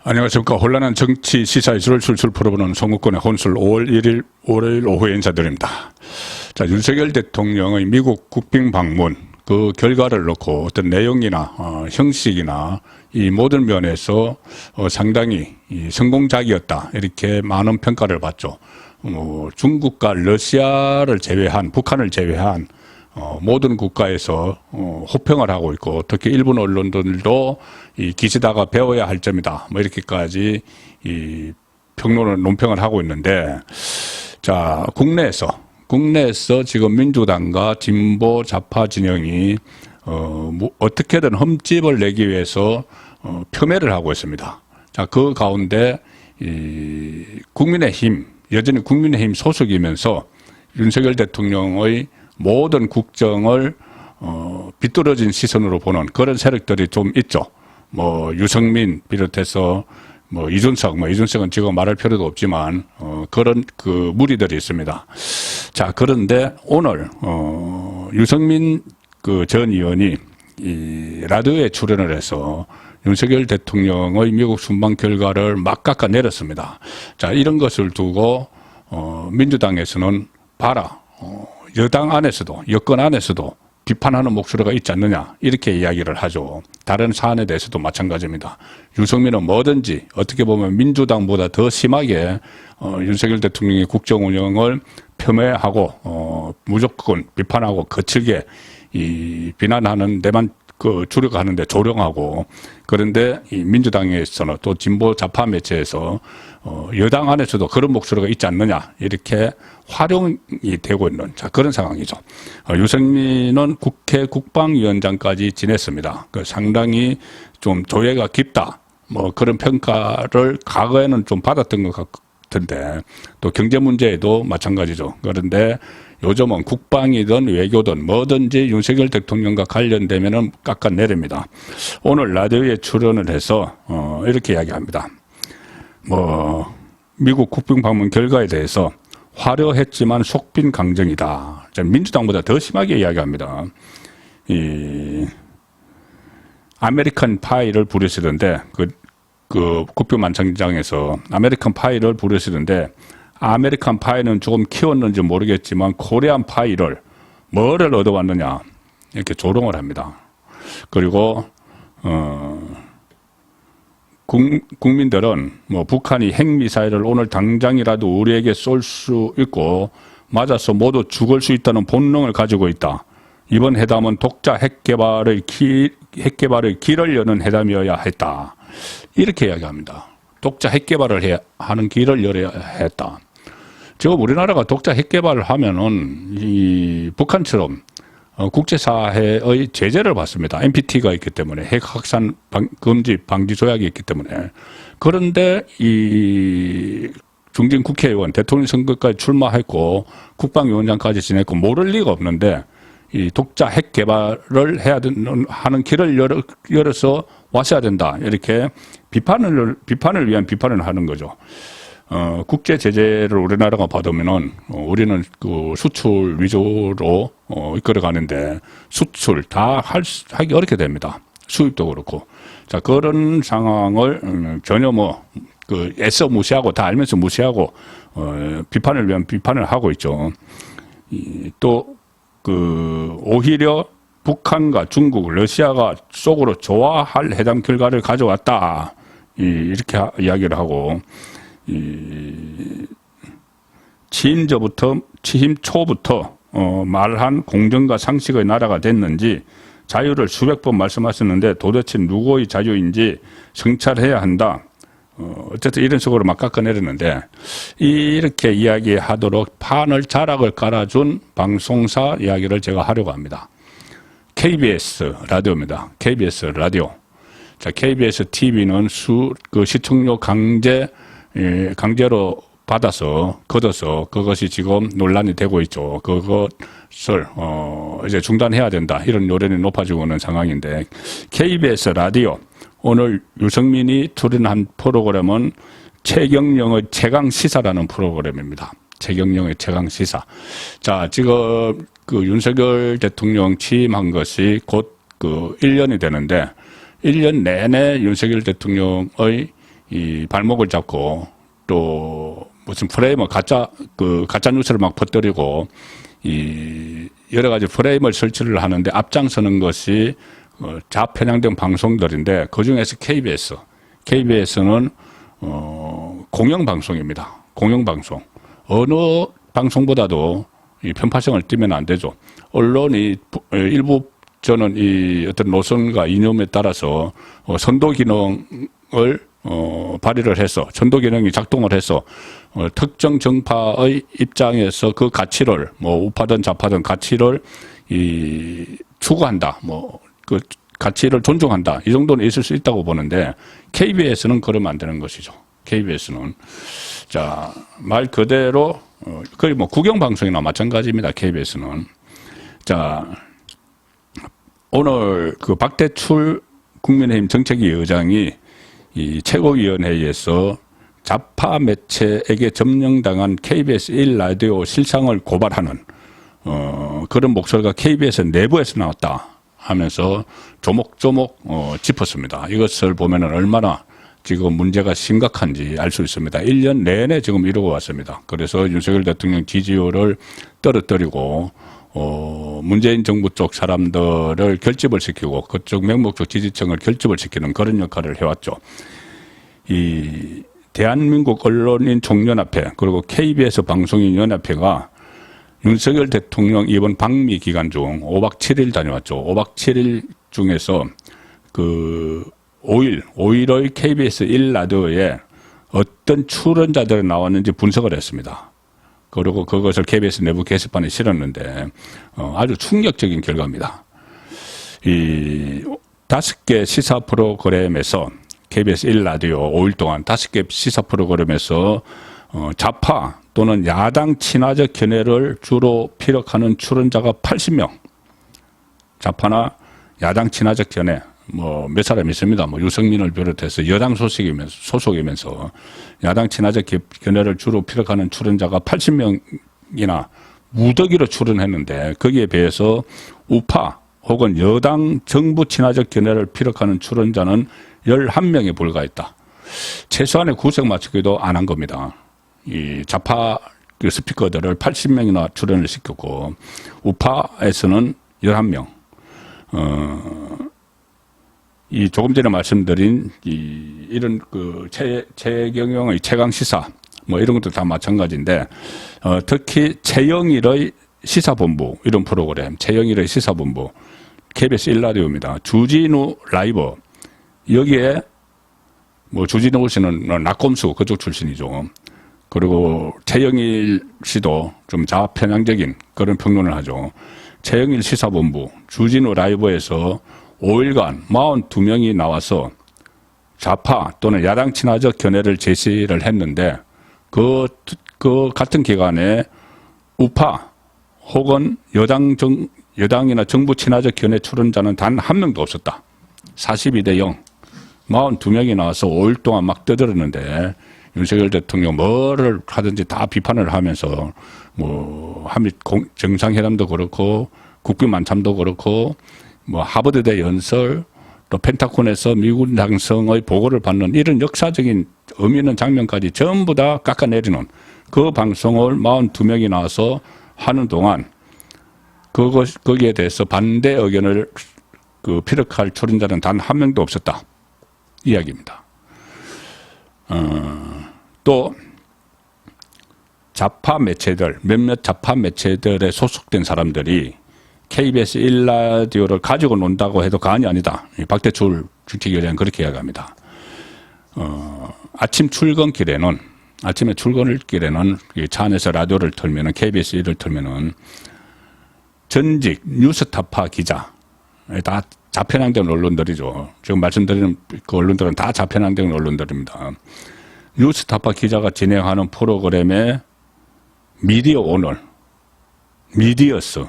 안녕하십니까. 혼란한 정치 시사 이슈를 술술 풀어보는 송구권의 혼술 5월 1일 월요일 오후에 인사드립니다. 자, 윤석열 대통령의 미국 국빈 방문 그 결과를 놓고 어떤 내용이나 형식이나 이 모든 면에서 상당히 성공작이었다, 이렇게 많은 평가를 받죠. 중국과 러시아를 제외한, 북한을 제외한 모든 국가에서 호평을 하고 있고, 특히 일본 언론들도 이 기시다가 배워야 할 점이다, 뭐 이렇게까지 이 평론을 논평을 하고 있는데, 자, 국내에서 지금 민주당과 진보 좌파 진영이 어떻게든 흠집을 내기 위해서 폄훼를 하고 있습니다. 자, 그 가운데 이 국민의힘, 여전히 국민의힘 소속이면서 윤석열 대통령의 모든 국정을 비뚤어진 시선으로 보는 그런 세력들이 좀 있죠. 뭐 유승민 비롯해서 이준석은 지금 말할 필요도 없지만 그런 그 무리들이 있습니다. 자, 그런데 오늘 유승민 그 전 의원이 이 라디오에 출연을 해서 윤석열 대통령의 미국 순방 결과를 막 깎아내렸습니다. 자, 이런 것을 두고 민주당에서는 봐라, 여당 안에서도, 여권 안에서도 비판하는 목소리가 있지 않느냐, 이렇게 이야기를 하죠. 다른 사안에 대해서도 마찬가지입니다. 유승민은 뭐든지 어떻게 보면 민주당보다 더 심하게 윤석열 대통령의 국정 운영을 폄훼하고 무조건 비판하고 거칠게 이 비난하는 데만 주력 하는데 조롱하고, 그런데 이 민주당에서는 또 진보 좌파 매체에서 여당 안에서도 그런 목소리가 있지 않느냐, 이렇게 활용이 되고 있는, 자, 그런 상황이죠. 유승민은 국회 국방위원장까지 지냈습니다. 상당히 좀 조예가 깊다, 뭐 그런 평가를 과거에는 좀 받았던 것 같은데, 또 경제 문제에도 마찬가지죠. 그런데 요즘은 국방이든 외교든 뭐든지 윤석열 대통령과 관련되면은 깎아내립니다. 오늘 라디오에 출연을 해서 이렇게 이야기합니다. 미국 국빈 방문 결과에 대해서 화려했지만 속빈 강정이다. 민주당보다 더 심하게 이야기합니다. 이 아메리칸 파이를 부르시던데, 그 국빈 만찬장에서 아메리칸 파이를 부르시던데, 아메리칸 파이는 조금 키웠는지 모르겠지만 코리안 파이를 뭐를 얻어왔느냐, 이렇게 조롱을 합니다. 그리고 국민들은 뭐 북한이 핵미사일을 오늘 당장이라도 우리에게 쏠 수 있고 맞아서 모두 죽을 수 있다는 본능을 가지고 있다. 이번 회담은 독자 핵개발의 길을 여는 회담이어야 했다. 이렇게 이야기합니다. 독자 핵개발을 하는 길을 열어야 했다. 지금 우리나라가 독자 핵개발을 하면은 이 북한처럼 국제사회의 제재를 받습니다. NPT가 있기 때문에, 핵 확산 금지 방지 조약이 있기 때문에. 그런데 이 중진 국회의원, 대통령 선거까지 출마했고 국방위원장까지 지냈고 모를 리가 없는데, 이 독자 핵 개발을 하는 길을 열어서 왔어야 된다, 이렇게 비판을 위한 비판을 하는 거죠. 국제 제재를 우리나라가 받으면은 우리는 그 수출 위주로 이끌어 가는데 수출 다 하기 어렵게 됩니다. 수입도 그렇고. 자, 그런 상황을 전혀 애써 무시하고, 다 알면서 무시하고 비판을 위한 비판을 하고 있죠. 또 오히려 북한과 중국, 러시아가 속으로 좋아할 회담 결과를 가져왔다, 이렇게 이야기를 하고, 취임 초부터 말한 공정과 상식의 나라가 됐는지, 자유를 수백 번 말씀하셨는데 도대체 누구의 자유인지 성찰해야 한다. 어쨌든 이런 식으로 막 깎아내렸는데, 이렇게 이야기하도록 판을 자락을 깔아준 방송사 이야기를 제가 하려고 합니다. KBS 라디오입니다. KBS 라디오. 자, KBS TV는 시청료 강제로 걷어서 그것이 지금 논란이 되고 있죠. 그것을 이제 중단해야 된다, 이런 요론이 높아지고 있는 상황인데, KBS 라디오 오늘 유승민이 출연한 프로그램은 최경영의 최강시사라는 프로그램입니다. 최경영의 최강시사. 자, 지금 윤석열 대통령 취임한 것이 곧 1년이 되는데, 1년 내내 윤석열 대통령의 이 발목을 잡고 또 무슨 프레임을 가짜 뉴스를 막 퍼뜨리고 이 여러 가지 프레임을 설치를 하는데 앞장서는 것이 좌편향된 방송들인데 그 중에서 KBS는 공영방송입니다. 공영방송. 어느 방송보다도 이 편파성을 띠면 안 되죠. 언론이 일부 저는 이 어떤 노선과 이념에 따라서 선도 기능을 발휘를 해서 선도 기능이 작동을 해서 특정 정파의 입장에서 그 가치를 뭐 우파든 좌파든 가치를 추구한다. 뭐 그 가치를 존중한다. 이 정도는 있을 수 있다고 보는데 KBS는 그러면 안 되는 것이죠. KBS는 자, 말 그대로 거의 뭐 국영방송이나 마찬가지입니다. KBS는 자, 오늘 그 박대출 국민의힘 정책위 의장이 이 최고위원회의에서 좌파 매체에게 점령당한 KBS 1라디오 실상을 고발하는 그런 목소리가 KBS 내부에서 나왔다 하면서 조목조목 짚었습니다. 이것을 보면은 얼마나 지금 문제가 심각한지 알 수 있습니다. 1년 내내 지금 이러고 왔습니다. 그래서 윤석열 대통령 지지율을 떨어뜨리고 문재인 정부 쪽 사람들을 결집을 시키고 그쪽 맹목적 지지층을 결집을 시키는 그런 역할을 해왔죠. 이 대한민국 언론인 총연합회 그리고 KBS 방송인 연합회가 윤석열 대통령 이번 방미 기간 중 5박 7일 다녀왔죠. 5박 7일 중에서 그 5일의 KBS 1라디오에 어떤 출연자들이 나왔는지 분석을 했습니다. 그리고 그것을 KBS 내부 게시판에 실었는데 아주 충격적인 결과입니다. 이 5개 시사 프로그램에서 KBS 1라디오 5일 동안 5개 시사 프로그램에서 좌파 또는 야당 친화적 견해를 주로 피력하는 출연자가 80명. 좌파나 야당 친화적 견해 뭐 몇 사람 있습니다. 뭐 유승민을 비롯해서 여당 소속이면서 야당 친화적 견해를 주로 피력하는 출연자가 80명이나 무더기로 출연했는데 거기에 비해서 우파 혹은 여당 정부 친화적 견해를 피력하는 출연자는 11명에 불과했다. 최소한의 구색 맞추기도 안 한 겁니다. 이 좌파 그 스피커들을 80명이나 출연을 시켰고 우파에서는 11명. 이 조금 전에 말씀드린 이런 그 최경영의 최강 시사 뭐 이런 것도 다 마찬가지인데 특히 최영일의 시사본부 이런 프로그램 최영일의 시사본부 KBS 1라디오입니다. 주진우 라이브 여기에 뭐 주진우 씨는 낙검수 그쪽 출신이죠. 그리고 최영일 씨도 좀 좌편향적인 그런 평론을 하죠. 최영일 시사본부 주진우 라이브에서 5일간 42명이 나와서 좌파 또는 야당 친화적 견해를 제시를 했는데 그 같은 기간에 우파 혹은 여당이나 정부 친화적 견해 출연자는 단 한 명도 없었다. 42대 0. 42명이 나와서 5일 동안 막 떠들었는데 윤석열 대통령 뭐를 하든지 다 비판을 하면서 뭐 한미 정상회담도 그렇고 국빈 만참도 그렇고 뭐 하버드대 연설 또 펜타곤에서 미군 장성의 보고를 받는 이런 역사적인 의미 있는 장면까지 전부 다 깎아내리는 그 방송을 42명이 나와서 하는 동안 거기에 대해서 반대 의견을 피력할 출연자는 단 한 명도 없었다. 이야기입니다. 또 좌파 매체들 몇몇 좌파 매체들에 소속된 사람들이 KBS 1라디오를 가지고 논다고 해도 과언이 아니다. 박대출 정책위원장은 그렇게 이야기합니다. 아침에 출근길에는 차 안에서 라디오를 틀면은 KBS 1을 틀면은 전직 뉴스타파 기자 다 좌편향된 언론들이죠. 지금 말씀드리는 그 언론들은 다 좌편향된 언론들입니다. 뉴스타파 기자가 진행하는 프로그램에 미디어 오늘, 미디어스,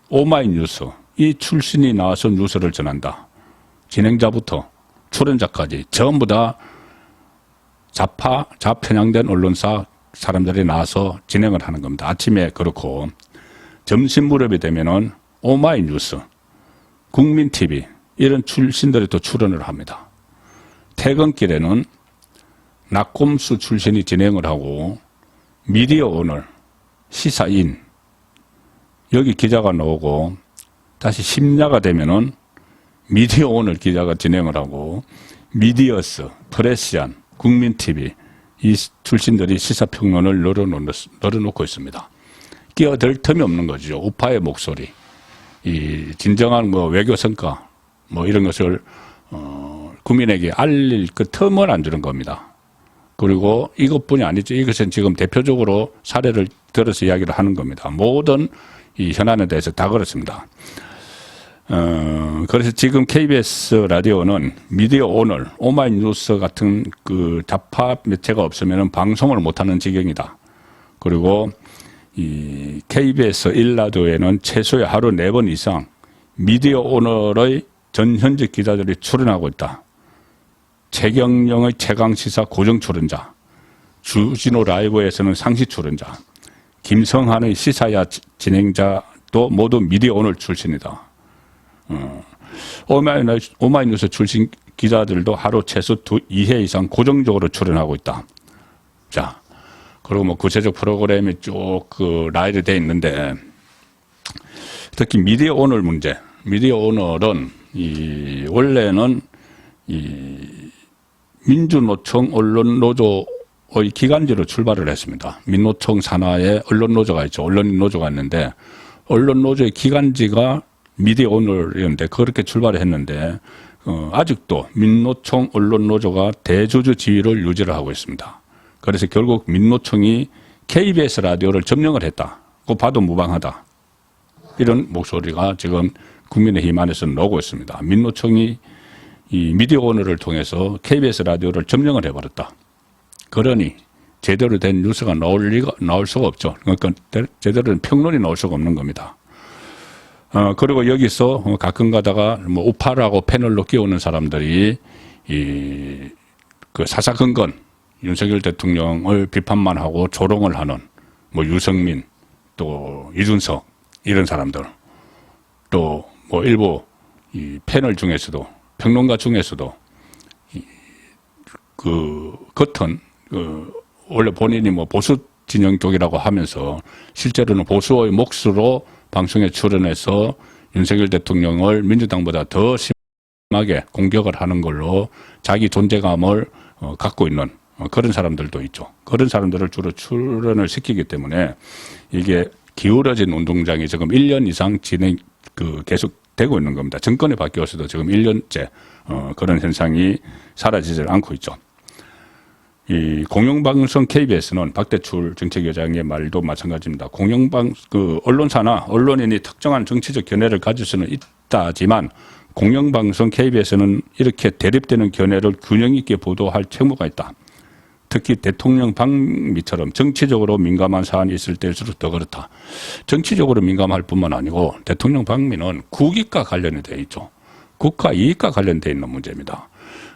오마이뉴스 이 출신이 나와서 뉴스를 전한다. 진행자부터 출연자까지 전부 다 좌편향된 언론사 사람들이 나와서 진행을 하는 겁니다. 아침에 그렇고 점심 무렵이 되면은 오마이뉴스, 국민TV 이런 출신들이 또 출연을 합니다. 퇴근길에는 낙곰수 출신이 진행을 하고 미디어 오늘, 시사인 여기 기자가 나오고 다시 심야가 되면은 미디어 오늘 기자가 진행을 하고 미디어스, 프레시안, 국민TV 이 출신들이 시사평론을 널어놓고 있습니다. 끼어들 틈이 없는 거죠. 우파의 목소리, 이 진정한 뭐 외교 성과 뭐 이런 것을 국민에게 알릴 그 틈을 안 주는 겁니다. 그리고 이것뿐이 아니죠. 이것은 지금 대표적으로 사례를 들어서 이야기를 하는 겁니다. 모든 이 현안에 대해서 다 그렇습니다. 그래서 지금 KBS 라디오는 미디어 오늘, 오마이뉴스 같은 그 좌파 매체가 없으면 방송을 못하는 지경이다. 그리고 이 KBS 1라디오에는 최소의 하루 4번 이상 미디어 오늘의 전현직 기자들이 출연하고 있다. 최경영의 최강시사 고정 출연자, 주진우 라이브에서는 상시 출연자, 김성한의 시사야 진행자도 모두 미디어 오늘 출신이다. 오마이뉴스 출신 기자들도 하루 최소 2회 이상 고정적으로 출연하고 있다. 자, 그리고 뭐 구체적 프로그램이 쭉 그 라인이 돼 있는데, 특히 미디어 오늘 문제. 미디어 오늘은 원래는 민주노총 언론노조의 기관지로 출발을 했습니다. 민노총 산하에 언론노조가 있죠. 언론노조가 있는데, 언론노조의 기관지가 미디어 오늘이었는데 그렇게 출발을 했는데 아직도 민노총 언론노조가 대주주 지위를 유지를 하고 있습니다. 그래서 결국 민노총이 KBS 라디오를 점령을 했다. 그거 봐도 무방하다. 이런 목소리가 지금 국민의힘 안에서 나오고 있습니다. 민노총이 이 미디어 오늘을 통해서 KBS 라디오를 점령을 해버렸다. 그러니 제대로 된 뉴스가 나올 수가 없죠. 그러니까 제대로 된 평론이 나올 수가 없는 겁니다. 그리고 여기서 가끔 가다가 뭐 우파라고 패널로 끼우는 사람들이 그 사사건건 윤석열 대통령을 비판만 하고 조롱을 하는 뭐 유승민 또 이준석 이런 사람들 또 뭐 일부 이 패널 중에서도 평론가 중에서도 그 겉은 원래 본인이 뭐 보수 진영 쪽이라고 하면서 실제로는 보수의 몫으로 방송에 출연해서 윤석열 대통령을 민주당보다 더 심하게 공격을 하는 걸로 자기 존재감을 갖고 있는 그런 사람들도 있죠. 그런 사람들을 주로 출연을 시키기 때문에 이게 기울어진 운동장이 지금 1년 이상 계속 되고 있는 겁니다. 정권이 바뀌어서도 지금 1년째 그런 현상이 사라지질 않고 있죠. 이 공영방송 KBS는 박대출 정책위원장의 말도 마찬가지입니다. 언론사나 언론인이 특정한 정치적 견해를 가질 수는 있다지만 공영방송 KBS는 이렇게 대립되는 견해를 균형 있게 보도할 책무가 있다. 특히 대통령 방미처럼 정치적으로 민감한 사안이 있을 때일수록 더 그렇다. 정치적으로 민감할 뿐만 아니고 대통령 방미는 국익과 관련이 되어 있죠. 국가 이익과 관련되어 있는 문제입니다.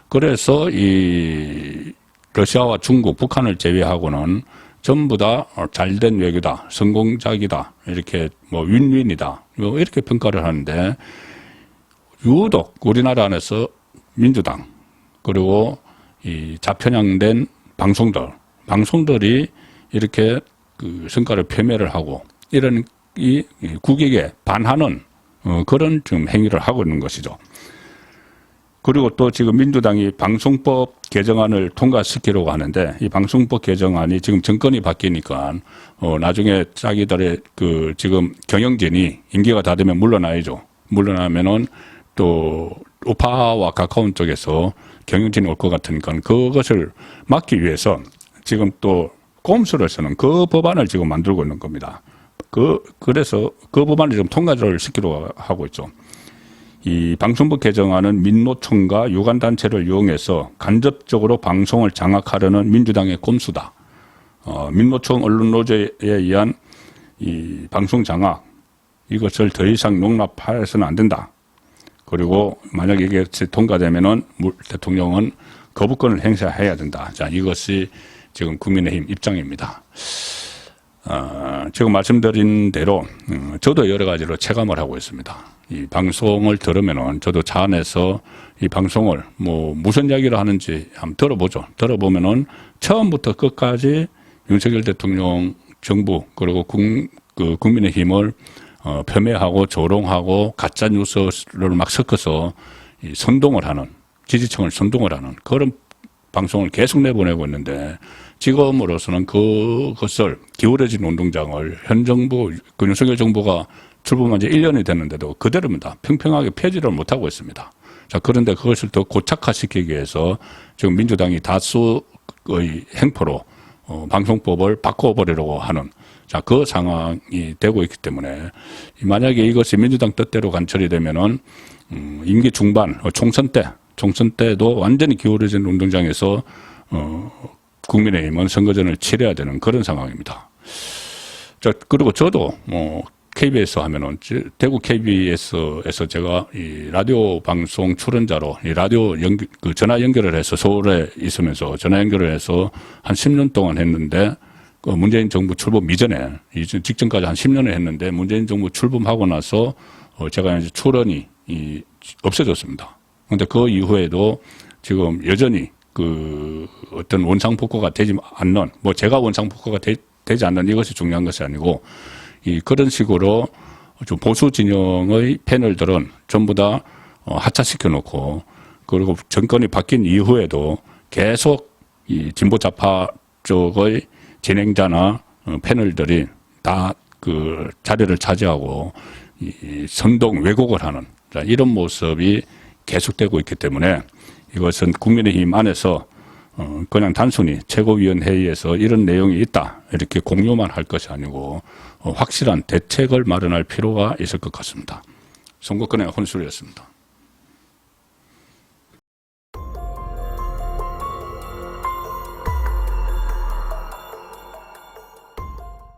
그래서 이 러시아와 중국, 북한을 제외하고는 전부 다 잘된 외교다, 성공작이다, 이렇게 뭐 윈윈이다, 이렇게 평가를 하는데 유독 우리나라 안에서 민주당 그리고 이 좌편향된 방송들이 이렇게 그 성과를 표매를 하고 이런 이 국익에 반하는 그런 지금 행위를 하고 있는 것이죠. 그리고 또 지금 민주당이 방송법 개정안을 통과시키려고 하는데 이 방송법 개정안이 지금 정권이 바뀌니까 나중에 자기들의 그 지금 경영진이 임기가 다 되면 물러나야죠. 물러나면은 또 우파와 가까운 쪽에서 경영진이 올 것 같으니까 그것을 막기 위해서 지금 또 꼼수를 쓰는 그 법안을 지금 만들고 있는 겁니다. 그래서 그 법안을 지금 통과를 시키려고 하고 있죠. 이 방송법 개정안은 민노총과 유관단체를 이용해서 간접적으로 방송을 장악하려는 민주당의 꼼수다. 민노총 언론노조에 의한 이 방송 장악 이것을 더 이상 용납해서는 안 된다. 그리고 만약 이게 통과되면은 대통령은 거부권을 행사해야 된다. 자, 이것이 지금 국민의힘 입장입니다. 지금 말씀드린 대로 저도 여러 가지로 체감을 하고 있습니다. 이 방송을 들으면은 저도 차 안에서 이 방송을 뭐 무슨 이야기를 하는지 한번 들어보죠. 들어보면은 처음부터 끝까지 윤석열 대통령 정부 그리고 국민의힘을 폄훼하고 조롱하고 가짜 뉴스를 막 섞어서 이 선동을 하는, 지지층을 선동을 하는 그런 방송을 계속 내보내고 있는데, 지금으로서는 그것을 기울어진 운동장을 현 정부, 윤석열 정부가 출범한 지 1년이 됐는데도 그대로입니다. 평평하게 폐지를 못하고 있습니다. 자, 그런데 그것을 더 고착화시키기 위해서 지금 민주당이 다수의 행포로 방송법을 바꿔버리려고 하는, 자, 그 상황이 되고 있기 때문에 만약에 이것이 민주당 뜻대로 관철이 되면은 임기 중반 총선 때도 완전히 기울어진 운동장에서 국민의힘은 선거전을 치러야 되는 그런 상황입니다. 자, 그리고 저도 KBS 하면은 대구 KBS에서 제가 이 라디오 방송 출연자로 이 라디오 전화 연결을 해서 서울에 있으면서 전화 연결을 해서 한 10년 동안 했는데, 문재인 정부 출범 이전에 직전까지 한 10년을 했는데 문재인 정부 출범하고 나서 제가 이제 출연이 없어졌습니다. 그런데 그 이후에도 지금 여전히 어떤 원상복구가 되지 않는, 뭐 제가 원상복구가 되지 않는 이것이 중요한 것이 아니고, 그런 식으로 좀 보수 진영의 패널들은 전부 다 하차시켜 놓고, 그리고 정권이 바뀐 이후에도 계속 이 진보 좌파 쪽의 진행자나 패널들이 다 그 자리를 차지하고 선동 왜곡을 하는 이런 모습이 계속되고 있기 때문에, 이것은 국민의힘 안에서 그냥 단순히 최고위원회의에서 이런 내용이 있다 이렇게 공유만 할 것이 아니고 확실한 대책을 마련할 필요가 있을 것 같습니다. 선거권의 혼술이었습니다.